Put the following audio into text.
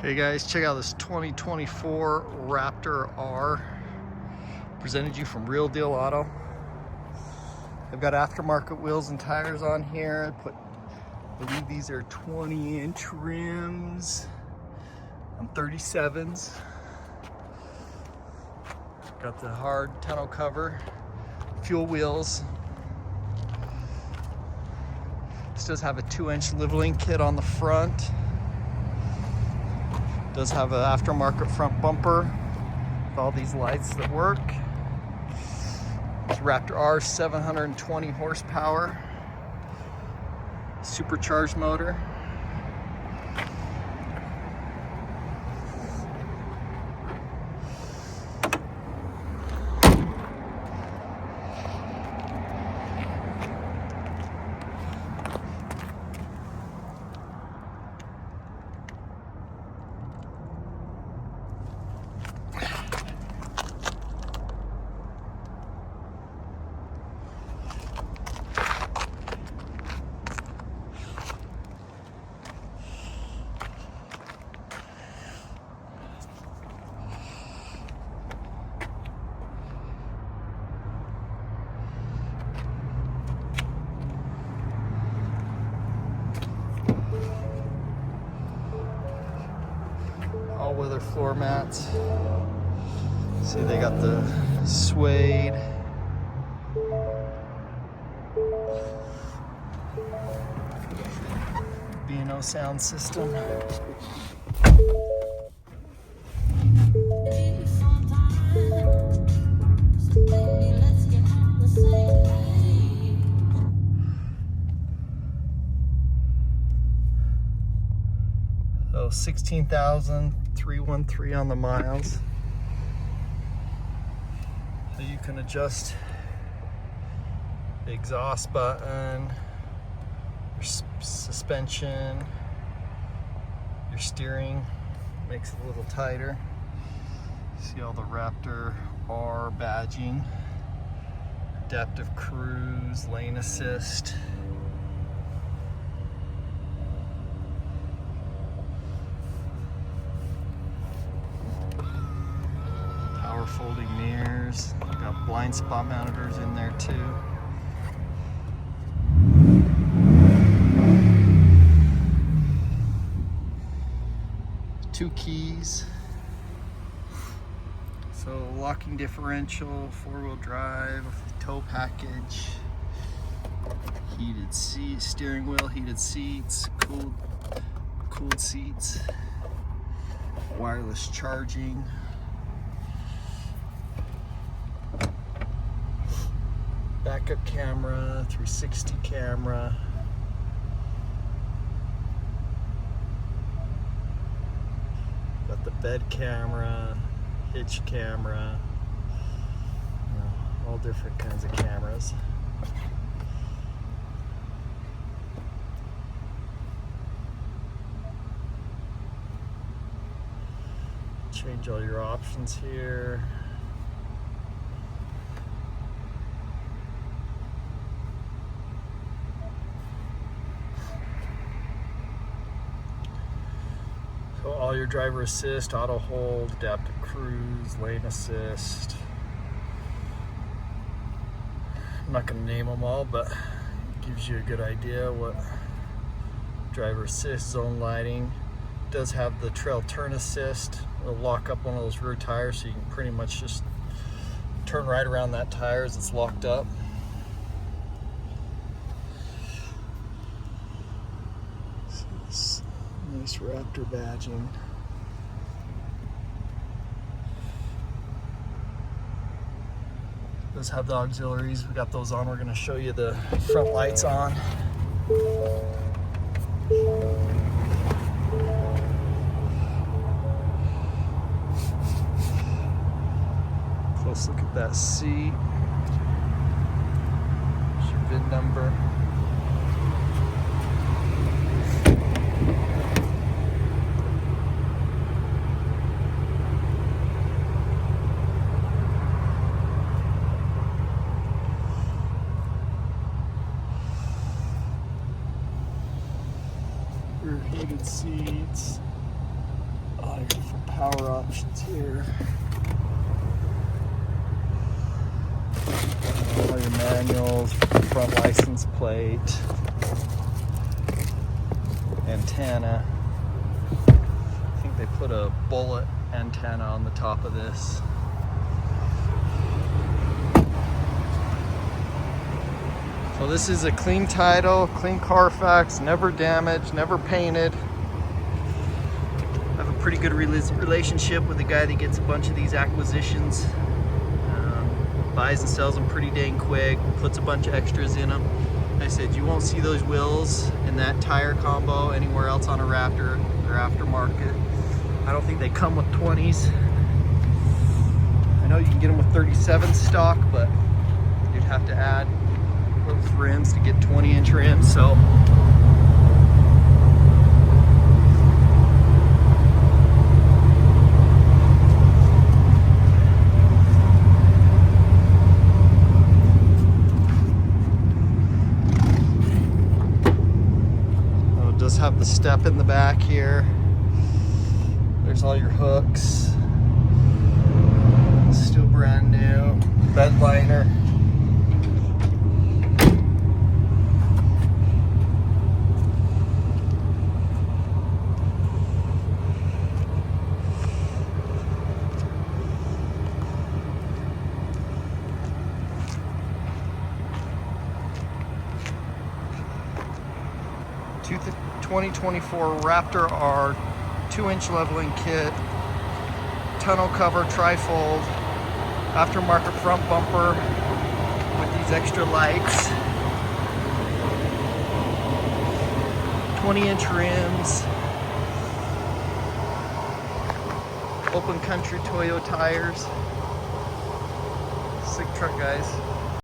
Hey guys, check out this 2024 Raptor R. Presented you from Real Deal Auto. I've got aftermarket wheels and tires on here. I believe these are 20-inch rims on 37s. Got the hard tonneau cover, fuel wheels. This does have a 2-inch leveling kit on the front. Does have an aftermarket front bumper with all these lights that work. It's Raptor R, 720 horsepower, supercharged motor. All-weather floor mats. See, they got the suede. B&O sound system. So 16,313 on the miles. So you can adjust the exhaust button, your suspension, your steering, makes it a little tighter. See all the Raptor R badging, adaptive cruise, lane assist. Folding mirrors, got blind spot monitors in there too. Two keys. So locking differential, 4-wheel drive, tow package, heated seat, steering wheel, heated seats, cooled seats, wireless charging. Backup camera, 360 camera. Got the bed camera, hitch camera, all different kinds of cameras. Change all your options here. So all your driver assist, auto hold, adaptive cruise, lane assist. I'm not going to name them all, but it gives you a good idea what driver assist, zone lighting. It does have the trail turn assist. It'll lock up one of those rear tires, so you can pretty much just turn right around that tire as it's locked up. Nice Raptor badging. Does have the auxiliaries. We got those on. We're going to show you the front lights on. Close look at that seat. There's your VIN number. Rear heated seats, your different power options here. All your manuals, front license plate, antenna. I think they put a bullet antenna on the top of this. So this is a clean title, clean Carfax, never damaged, never painted. I have a pretty good relationship with the guy that gets a bunch of these acquisitions. Buys and sells them pretty dang quick, puts a bunch of extras in them. Like I said, you won't see those wheels and that tire combo anywhere else on a Raptor. They're aftermarket. I don't think they come with 20s. I know you can get them with 37 stock, but you'd have to add those rims to get 20-inch rims. So it does have the step in the back here. There's all your hooks. Still brand new. Bed liner. To the 2024 Raptor R 2-inch leveling kit, tonneau cover, tri-fold, aftermarket front bumper with these extra lights, 20-inch rims, open country Toyo tires. Sick truck, guys.